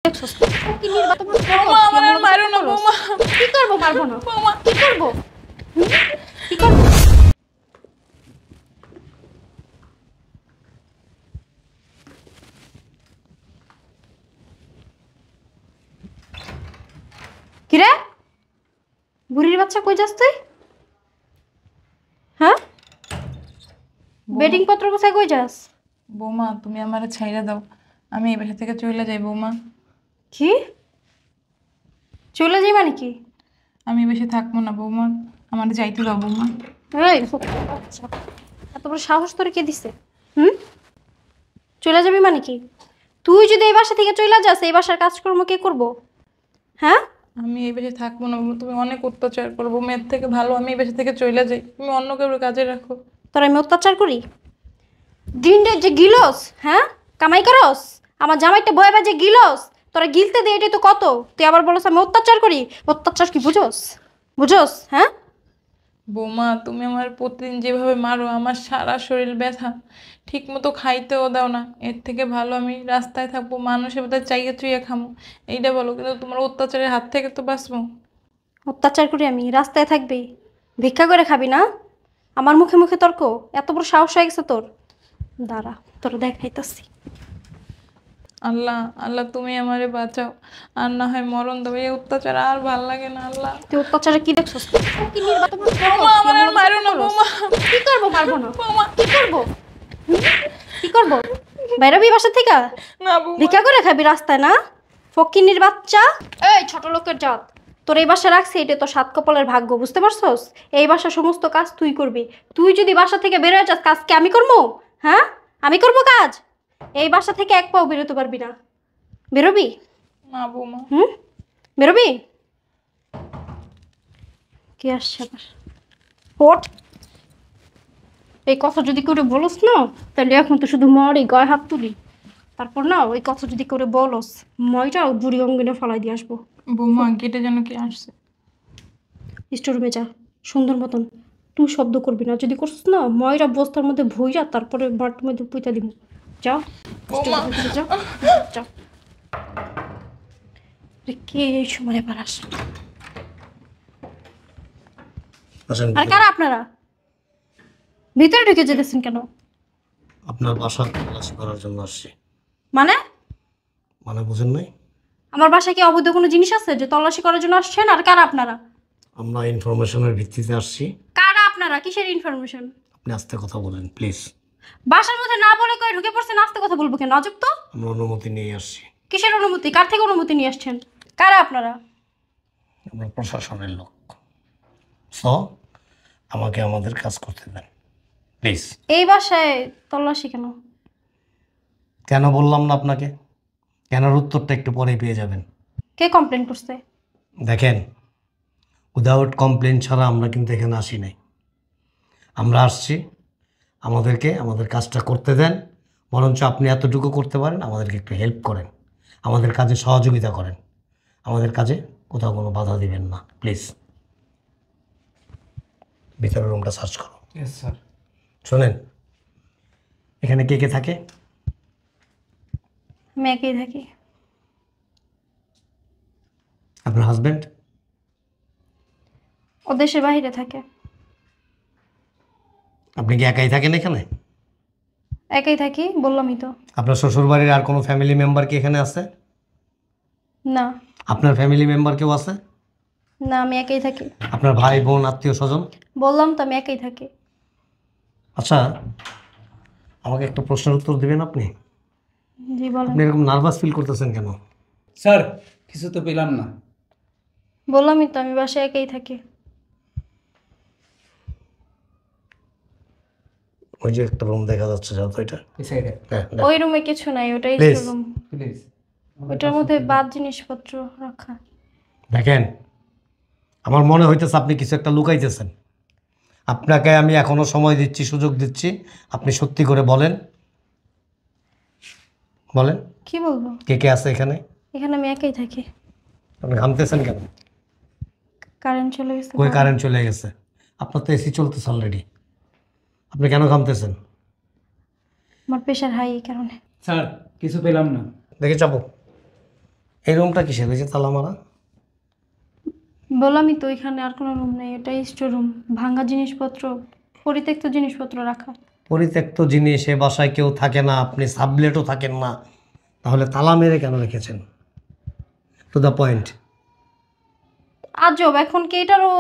দেখছস কি নির্বাচন বৌমা আমার আর মারো না বৌমা। কি করব মারবো না বৌমা কি করব কি করব কি রে বুড়ির বাচ্চা কই যাস তুই হ্যাঁ বেডিং পত্র কোথায় কই যাস বৌমা তুমি আমারে ছাইড়া দাও, আমি এই বাসা থেকে চলে যাই বৌমা। কি চলে যাই মানে কি আমি বেশি থাকবো না বৌমা, আমার যাইতে দাও বৌমা। এই আচ্ছা এত বড় সাহস তোরে কে দিছে হুম চলে যাবি মানে কি তুই যদি এই বাসা থেকে চলে যাস এই বাসার কাজকর্ম কে করব হ্যাঁ আমি এই বাসে থাকবো না বৌমা, তুমি অনেক অত্যাচার করবো, মেয়ের থেকে ভালো আমি এই বাসা থেকে চলে যাই, তুমি অন্য কেউ কাজে রাখো। তোর আমি অত্যাচার করি দিনটা যে গিলস হ্যাঁ কামাই করস আমার জামাইটা বয়ে বাজে গিলস তোরা গিলতে দে এটাই তো কত তুই আবার বলস আমি অত্যাচার করি অত্যাচার কি বুঝোস বুঝোস হ্যাঁ বৌমা তুমি আমার প্রতিদিন যেভাবে মারো আমার সারা শরীর ব্যথা, ঠিক মতো খাইতেও দাও না, এর থেকে ভালো আমি রাস্তায় থাকবো, মানুষের বোধহয় চাইয়ে চুইয়ে খামো, এইটা বলো, কিন্তু তোমার অত্যাচারের হাত থেকে তো বাঁচবো। অত্যাচার করি আমি রাস্তায় থাকবি ভিক্ষা করে খাবি না আমার মুখে মুখে তর্ক এত বড় সাহস হয়ে গেছে তোর দাঁড়া তোর দেখাইতাছি আল্লাহ আল্লাহ তুমি আমারে বাঁচাও, আর না হয় মরণ দেবো, এই অত্যাচার আর ভাল লাগে না আল্লাহ। তুই অত্যাচারে কি দেখছস কি নির্বাচন বৌমা আমার আর মারো না বৌমা। কি করবো মারবো না বৌমা কি করবো কি করবো বাইরাবি বাসা থেকে না বৌমা। ভিক্ষা করে খাবি রাস্তায় না ফকিন্নির বাচ্চা এই ছোট লোকের জাত তোর এই বাসা রাখছে এটা তো সাত কপালের ভাগ্য বুঝতে পারছস এই বাসা সমস্ত কাজ তুই করবি তুই যদি বাসা থেকে বের হয়ে যাস কাজ কি আমি করবো হ্যাঁ আমি করবো কাজ এই বাসা থেকে এক পাও বেরোতে পারবি না বেরোবি না বৌমা। বেরোবি কে আসছে আবার ওঠ এই কথা যদি করে বলস না তাহলে এখন তো শুধু মরে গায়ে হাত তুলি তারপর না ওই কথা যদি করে বলস ময়টা বুড়ি অঙ্গনে ফলাই দিয়ে আসবো বৌমা গেটে যেন কি আসছে। স্টোরুমে যা সুন্দর মতন তুই শব্দ করবি না যদি করছিস না ময়রা বস্তার মধ্যে ভুইরা তারপরে মাটির মধ্যে পুঁতা দিব যাও বৌমা। যাও যাও কে এই সময় এবার আস আর কারা আপনারা ভিতরে ঢুকে যেতেছেন কেন আপনার বাসা তল্লাশি করার জন্য আসছি। মানে মানে বুঝেন নাই? আমার বাসায় কি অবৈধ কোনো জিনিস আছে যে তল্লাশি করার জন্য আসছেন আর কারা আপনারা আমরা ইনফরমেশনের ভিত্তিতে আসছি। কারা আপনারা কিসের ইনফরমেশন আপনি আস্তে কথা বলেন প্লিজ। বাসার মধ্যে না বলে কই ঢুকে পড়ছেন আস্তে কথা বলবো কেন অজব তো আমরা অনুমতি নিয়ে আসছি। কিসের অনুমতি কার থেকে অনুমতি নিয়ে আসছেন কারা আপনারা আমরা প্রশাসনের লোক। সো আমাকে আমাদের কাজ করতে দেন প্লিজ। এই বাসায় তল্লাশি কেন কেন বললাম না আপনাকে? কেনার উত্তরটা একটু পরেই পেয়ে যাবেন। কে কমপ্লেন করছে দেখেন, উইদাউট কমপ্লেন ছাড়া আমরা কিন্তু এখানে আসি নাই। আমরা আসছি, আমাদেরকে আমাদের কাজটা করতে দেন, বরঞ্চ আপনি এতটুকু করতে পারেন, আমাদেরকে একটু হেল্প করেন, আমাদের কাজে সহযোগিতা করেন, আমাদের কাজে কোথাও কোনো বাধা দিবেন না প্লিজ। ভিতরের রুমটা সার্চ করো। Yes sir. শোনেন, এখানে কে কে থাকে? আমি একাই থাকি আপনার হাজব্যান্ড? ও দেশের বাইরে থাকে আপনি কি একাই থাকেন এখানে? একাই থাকি বললামই তো আপনার শ্বশুরবাড়ির আর কোনো ফ্যামিলি মেম্বার কি এখানে আছে? না আপনার ফ্যামিলি মেম্বার কেউ আছে? না আমি একাই থাকি আপনার ভাই বোন আত্মীয় স্বজন? বললাম তো আমি একাই থাকি আচ্ছা, আমাকে একটা প্রশ্নের উত্তর দিবেন আপনি? জি বলেন আপনি এরকম নার্ভাস ফিল করতেছেন কেন? স্যার কিছু তো পেলাম না। বললামই তো আমি বাসায় একাই থাকি ওই যে একটা রুম দেখা যাচ্ছে, যাও তো এটা। এই সাইডে হ্যাঁ, ওই রুমে কিছু নাই ওটাই Please. Room please. ওটার মধ্যে বাদ জিনিসপত্র রাখা দেখেন, আমার মনে হইতেছে আপনি কিছু একটা লুকাইতেছেন। আপনাকে আমি এখনো সময় দিচ্ছি, সুযোগ দিচ্ছি, আপনি সত্যি করে বলেন। বলেন, কি বলবো কে কে আছে এখানে? এখানে আমি একাই থাকি আপনি ঘামতেছেন কেন? কারেন্ট চলে গেছে কই কারেন্ট চলে গেছে? আপনার তো এসি চলতেছে অলরেডি, আপনি কেন ঘামতেছেন? আমার প্রেশার হাই এই কারণে স্যার কিছু পেলাম না। দেখে চাপো। এই রুমটা কিসের হয়েছে তালা মারা? বললামই তো এখানে আর কোনো রুম নেই, এটা স্টোর রুম। ভাঙা জিনিসপত্র, পরিত্যক্ত জিনিসপত্র রাখা। পরিত্যক্ত জিনিস, এ বাসায় কেউ থাকে না, আপনি সাবলেটও থাকেন না, তাহলে তালা মেরে কেন রেখেছেন? To the point. আজব, এখন কি এটারও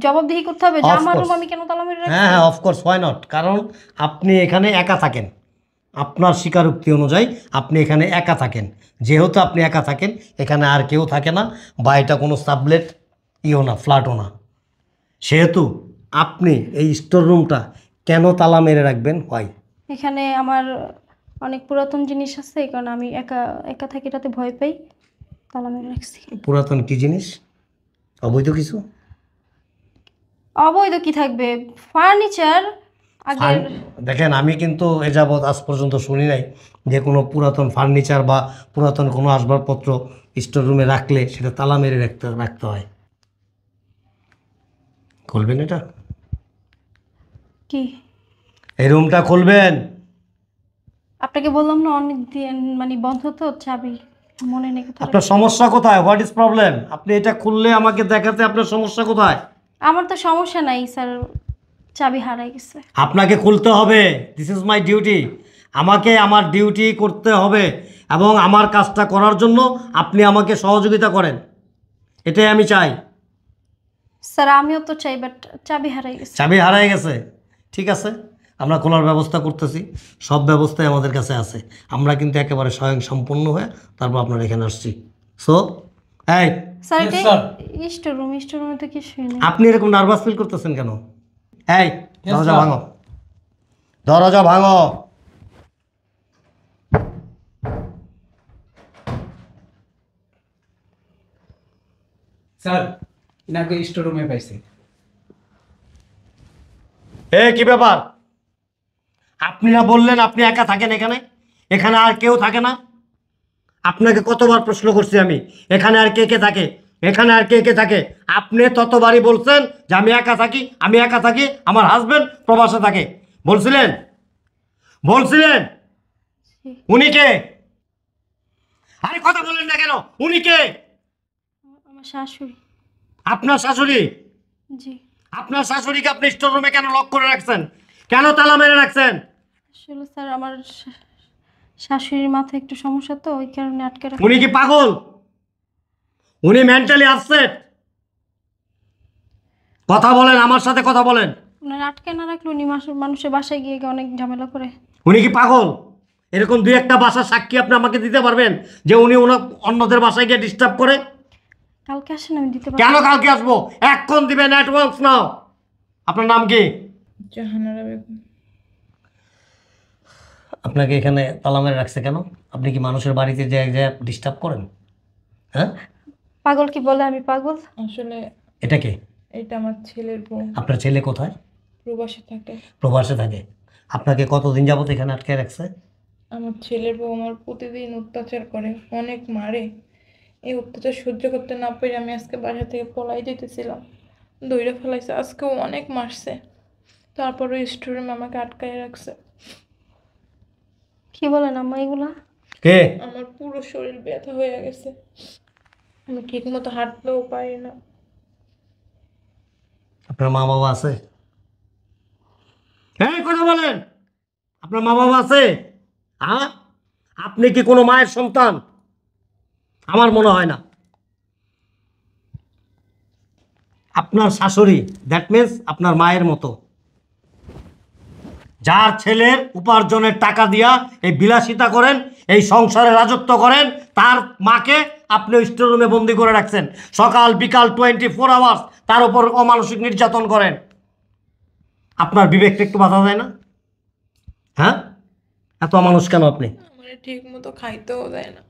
জবাবদিহি করতে হবে যে Of আমার রুম course. আমি কেন তালা মেরে রাখছি? হ্যাঁ হ্যাঁ, অফকোর্স, হোয়াই নট। কারণ আপনি এখানে একা থাকেন, আপনার স্বীকারোক্তি অনুযায়ী আপনি এখানে একা থাকেন। যেহেতু আপনি একা থাকেন, এখানে আর কেউ থাকে না, বা এটা কোনো সাবলেট ইও না, ফ্ল্যাটও না, সেহেতু আপনি এই স্টোর রুমটা কেন তালা মেরে রাখবেন? হোয়াই? এখানে আমার অনেক পুরাতন জিনিস আছে, এই কারণে আমি একা একা থাকি, এটাতে ভয় পাই, তালা মেরে রাখছি। পুরাতন কি জিনিস? অবৈধ কিছু? অবৈধ কি থাকবে, ফার্নিচার আগের। দেখেন, আমি কিন্তু এ যাবৎ আজ পর্যন্ত শুনি নাই যে কোনো পুরাতন ফার্নিচার বা পুরাতন কোনো আসবাবপত্র স্টোর রুমে রাখলে সেটা তালা মেরে রাখতে হয়। খুলবেন এটা? কি এই রুমটা খুলবেন? আপনাকে বললাম না অনেক দিন বন্ধ তো, চাবি মনে নেই কোথায় আপনার সমস্যা কোথায়? What is problem? আপনি এটা খুললে আমাকে দেখাতে আপনার সমস্যা কোথায়? আমার তো সমস্যা নাই স্যার, চাবি হারাই গেছে। আপনাকে খুলতে হবে, দিস ইজ মাই ডিউটি। আমাকে আমার ডিউটি করতে হবে, এবং আমার কাজটা করার জন্য আপনি আমাকে সহযোগিতা করেন, এটাই আমি চাই। স্যার আমিও তো চাই, বাট চাবি হারাই গেছে। চাবি হারায় গেছে? ঠিক আছে, আমরা খোলার ব্যবস্থা করতেছি, সব ব্যবস্থাই আমাদের কাছে আছে। আমরা কিন্তু একেবারে স্বয়ংসম্পূর্ণ হয়ে তারপর আপনার এখানে আসছি। সো এই, স্যার Yes, এটা sir. স্টোর রুমে তো কিছুই নেই। আপনি এরকম নার্ভাস ফিল করতেছেন কেন? এই, Yes, দরজা sir. ভাঙো, দরজা ভাঙো। স্যার, ইনাকে স্টোর রুমে পাইছি। কি ব্যাপার? আপনি না বললেন আপনি একা থাকেন এখানে? এখানে আর কেউ থাকে না? আপনাকে কতবার প্রশ্ন করছি আমি, এখানে আর কে কে থাকে, এখানে আর কে কে থাকে? আপনি ততবারই বলছেন যে আমি একা থাকি, আমি একা থাকি, আমার হাজবেন্ড প্রবাসে থাকে। বলছিলেন? বলছিলেন? উনি কে? আরে কথা বলেন না কেন? উনি কে? আমার শাশুড়ি। আপনার শাশুড়ি? জি। আপনার শাশুড়িকে আপনি স্টোর রুমে কেন লক করে রাখছেন? কেন তালা মেরে রাখছেন? আসলে স্যার আমার শাশুড়ির মাথায় একটু সমস্যা, তো ওই কারণে আটকে রাখা। উনি কি পাগল? উনি মেন্টালি আপসেট? কথা বলেন, আমার সাথে কথা বলেন। ওনার আটকে না রাখলে উনি মানুষের বাসায় গিয়ে গিয়ে অনেক ঝামেলা করে। উনি কি পাগল? এরকম দুই একটা বাসার সাক্ষী আপনি আমাকে দিতে পারবেন যে উনি অন্যদের বাসায় গিয়ে ডিস্টার্ব করে? কালকে আসেন, আমি দিতে পারবো। কেন কালকে আসবো? এক্ষণ দিবেন, অ্যাডভান্স নাও। আপনার নাম কি? জাহানারা বেগম। আপনাকে এখানে তালা মেরে রাখছে কেন? আপনি কি মানুষের বাড়িতে যে ডিস্টার্ব করেন? হ্যাঁ, পাগল কি বলে আমি পাগল? আসলে এটা কে? এটা আমার ছেলের বউ, আপনার ছেলে কোথায়? প্রবাসে থাকে। প্রবাসে থাকে। আপনাকে কতদিন যাবত এখানে আটকে রাখছে? আমার ছেলের বউ আমার প্রতিদিন অত্যাচার করে, অনেক মারে। এই অত্যাচার সহ্য করতে না পেরে আমি আজকে বাসা থেকে পলাই যেতেছিলাম, দৌড়ে ফেলাইছে। আজকেও অনেক মারছে, তারপরে স্টোরুমে আমাকে আটকায় রাখছে। কি বলেন আম্মা এগুলা? কে? আমার পুরো শরীর ব্যথা হয়ে গেছে, আমি ঠিক মতো হাঁটতেও পারি না। আপনার মা বাবা আছে? হ্যাঁ, কথা বলেন। আপনার মা বাবা আছে? হ্যাঁ, আপনি কি কোনো মায়ের সন্তান? আমার মনে হয় না। আপনার শাশুড়ি, দ্যাট মিন্স আপনার মায়ের মতো। যার ছেলের উপার্জনের টাকা দিয়া এই বিলাসিতা করেন, এই সংসারে রাজত্ব করেন, তার মাকে আপনি স্টোর রুমে বন্দি করে রাখছেন। সকাল বিকাল 24 আওয়ার্স তার উপর অমানসিক নির্যাতন করেন। আপনার বিবেকটা একটু বাধা দেয় না? হ্যাঁ, এত মানুষ কেন আপনি? আমার ঠিক মতো খাইতেও দেয় না,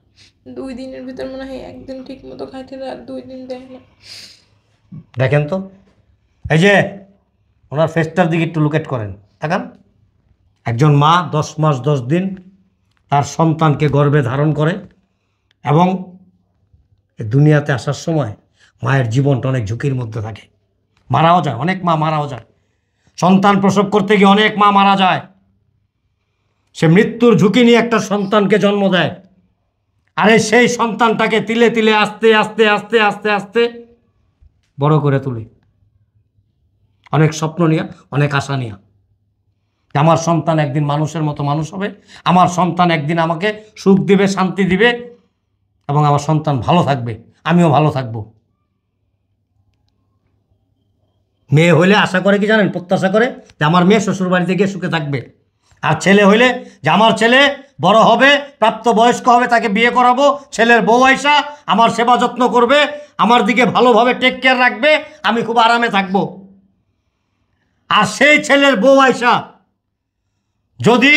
2 দিনের ভিতর মনে হয় একদিন ঠিক মতো খাইতে দেয়, আর 2 দিন দেয় না। দেখেন তো, এই যে ওনার ফেসটার দিকে একটু লুকেট করেন, তাকান। একজন মা 10 মাস 10 দিন তার সন্তানকে গর্ভে ধারণ করে, এবং এ দুনিয়াতে আসার সময় মায়ের জীবনটা অনেক ঝুঁকির মধ্যে থাকে। মারাও যায়, অনেক মা মারাও যায়। সন্তান প্রসব করতে গিয়ে অনেক মা মারা যায়। সে মৃত্যুর ঝুঁকি নিয়ে একটা সন্তানকে জন্ম দেয়, আরে সেই সন্তানটাকে তিলে তিলে আস্তে আস্তে আস্তে আস্তে আস্তে বড় করে তুলি, অনেক স্বপ্ন নিয়ে, অনেক আশা নিয়ে। আমার সন্তান একদিন মানুষের মতো মানুষ হবে, আমার সন্তান একদিন আমাকে সুখ দিবে, শান্তি দিবে, এবং আমার সন্তান ভালো থাকবে, আমিও ভালো থাকব। মেয়ে হইলে আশা করে কি জানেন, প্রত্যাশা করে যে আমার মেয়ে শ্বশুর বাড়িতে গিয়ে সুখে থাকবে। আর ছেলে হইলে যে আমার ছেলে বড় হবে, প্রাপ্ত বয়স্ক হবে, তাকে বিয়ে করাবো, ছেলের বউ আইসা আমার সেবা যত্ন করবে, আমার দিকে ভালোভাবে টেক কেয়ার রাখবে, আমি খুব আরামে থাকব। আর সেই ছেলের বউ আইসা যদি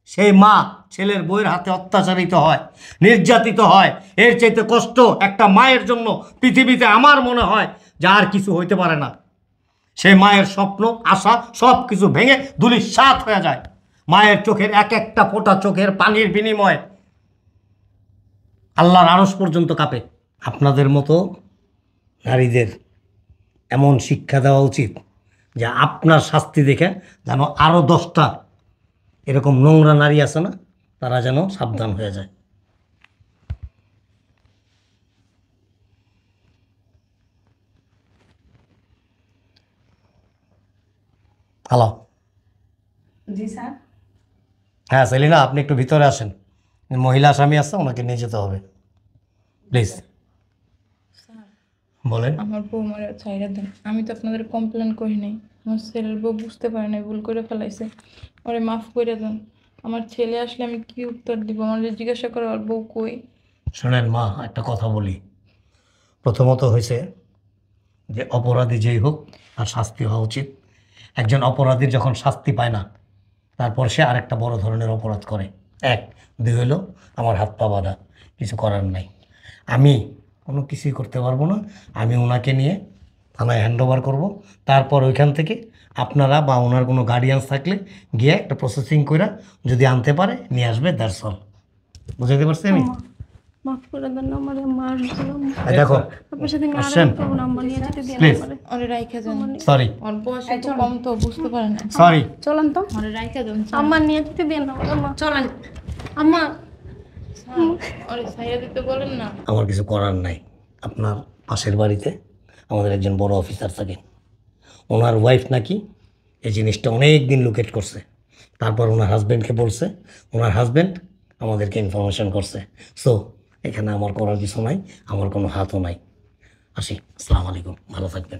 সেই মা ছেলের বউয়ের হাতে অত্যাচারিত হয়, নির্যাতিত হয়, এর চাইতে কষ্ট একটা মায়ের জন্য পৃথিবীতে আমার মনে হয় যে আর কিছু হইতে পারে না। সেই মায়ের স্বপ্ন, আশা সব কিছু ভেঙে ধূলিসাৎ হয়ে যায়। মায়ের চোখের এক একটা ফোঁটা চোখের পানির বিনিময়ে আল্লাহর আরশ পর্যন্ত কাঁপে। আপনাদের মতো নারীদের এমন শিক্ষা দেওয়া উচিত যে আপনার শাস্তি দেখে যেন আরও 10টা এরকম নোংরা নারী আছে না, তারা যেন সাবধান হয়ে যায়। হ্যালো। জি স্যার। হ্যাঁ সেলিনা, আপনি একটু ভিতরে আসেন, মহিলা আসামি আছে, ওনাকে নিয়ে যেতে হবে প্লিজ। বলেন। আমার বউ মারা ছাইরা দেন, আমি তো আপনাদের কমপ্লেন করি নাই, আমার ছেলের বউ বুঝতে পারে নাই, ভুল করে ফেলাইছে, ওরে মাফ করে দেন। আমার ছেলে আসলে আমি কি উত্তর দিব, আমার জিজ্ঞাসা করে ওর বউ কই। শোনেন মা, একটা কথা বলি। প্রথমত হয়েছে যে অপরাধী যেই হোক তার শাস্তি হওয়া উচিত। একজন অপরাধীর যখন শাস্তি পায় না, তারপর সে আরেকটা বড় ধরনের অপরাধ করে। এক, দুই হলো আমার হাত পা বাঁধা, কিছু করার নাই, আমি কোনো কিছুই করতে পারবো না। আমি ওনাকে নিয়ে থানায় হ্যান্ড ওভার করবো, তারপর ওইখান থেকে আপনারা বা ওনার কোনো গার্ডিয়ানস থাকলে গিয়ে একটা প্রসেসিং করে যদি আনতে পারে নিয়ে আসবে, দ্যাটস অল। বুঝাতে পারছি আমি? মাফ করে দেন আমার মার জন্য। এই দেখো আপনার সাথে আমি আসছেন, আর না আম্মা নিয়ে যেতে দিন প্লিজ। আমারে। ওরে রাইখা দেন, সরি ওর বয়স একটু কম তো বুঝতে পারে না। সরি। চলেন তো, ওরে রাইখা দেন আম্মা নিয়ে যেতে দিন আম্মা। চলেন আম্মা। ওরে ছাইরা দিতে বলেন না। আমার কিছু করার নাই। আপনার পাশের বাড়িতে আমাদের একজন বড় অফিসার থাকেন, ওনার ওয়াইফ নাকি এই জিনিসটা অনেক দিন লুকেট করছে, তারপর ওনার হাজব্যান্ডকে বলছে, ওনার হাজব্যান্ড আমাদেরকে ইনফরমেশন করছে। সো এখানে আমার করার কিছু নাই, আমার কোনো হাতও নাই। আসি, আসসালামু আলাইকুম, ভালো থাকবেন।